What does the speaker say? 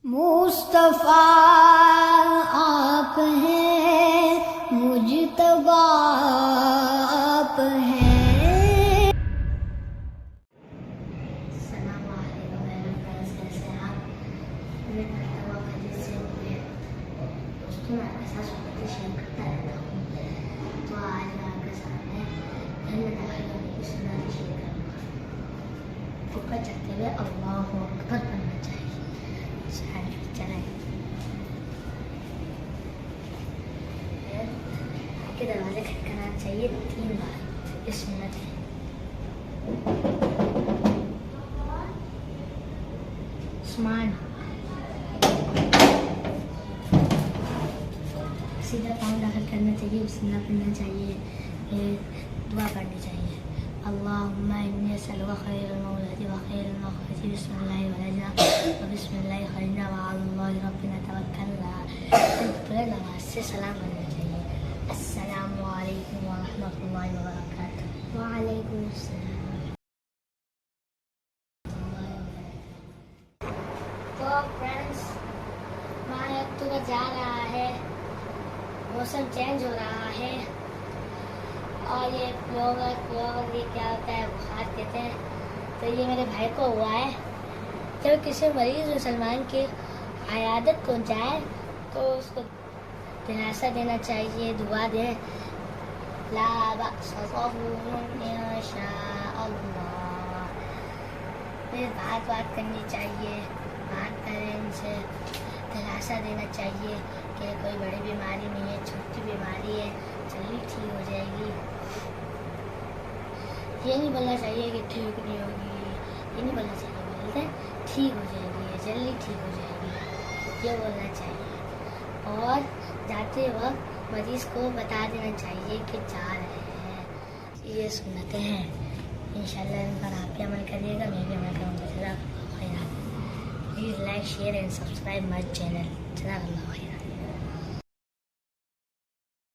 मुस्तफा आप हैं, मुजतबा आप हैं। सलाम अलैकुम मेरे फ्रेंड्स, कैसे हैं आप? उम्मीद करता हूँ आप खैरियत से होंगे। दोस्तों, मैं आपके साथ बातें शेयर करता रहता हूँ, तो आज मैं आपके सामने घर में दाखिल होने की सुन्नत शेयर करूँगा। ऊपर चढ़ते हुए अल्लाहु अकबर पढ़ना चाहिए। चलें, आपके दरवाजे खटखटाना चाहिए 3 बार। ये सुन्नत है। उस्मान, सीधा पाँव दाखिल करना चाहिए, बिस्मिल्लाह पढ़ना चाहिए, फिर दुआ पढ़नी चाहिए। अल्लाहुम्मा इन्नी असअलुका खैरल मौलदी व खैरल मखरजी बिस्मिल्लाहि वलजना व बिस्मिल्लाहि खरजना व अल्लाहि रब्बिना तवक्कलना। पूरे नमाज से सलाम करना चाहिए। अस्सलामु अलैकुम व रहमतुल्लाहि व बरकातुहू। व अलैकुम अस्सलाम। तो फ्रेंड्स, माह अक्टूबर जा रहा है, मौसम चेंज हो रहा है, और ये फ्लोवर ये क्या होता है, बुखार कहते हैं। तो ये मेरे भाई को हुआ है। जब किसी मरीज मुसलमान की अयादत को जाए तो उसको दिलासा देना चाहिए, दुआ दें। ला बअसा ज़हूरुन इंशाअल्लाह। फिर बात करनी चाहिए, बात करें इनसे, दिलासा देना चाहिए कि कोई बड़ी बीमारी नहीं है, छोटी बीमारी है, जल्दी ठीक हो जाएगी। ये नहीं बोलना चाहिए कि ठीक नहीं होगी, ये नहीं बोलना चाहिए, बोलते ठीक हो जाएगी, जल्दी ठीक हो जाएगी, ये बोलना चाहिए। और जाते वक्त मरीज़ को बता देना चाहिए कि जा रहे हैं। ये सुन्नतें हैं, इंशाल्लाह इन पर आप भी अमल करिएगा, मैं भी अमल करूँगा। जज़ाकल्लाहु खैरन। Please like, share and subscribe my channel. जज़ाकल्लाहु खैरन।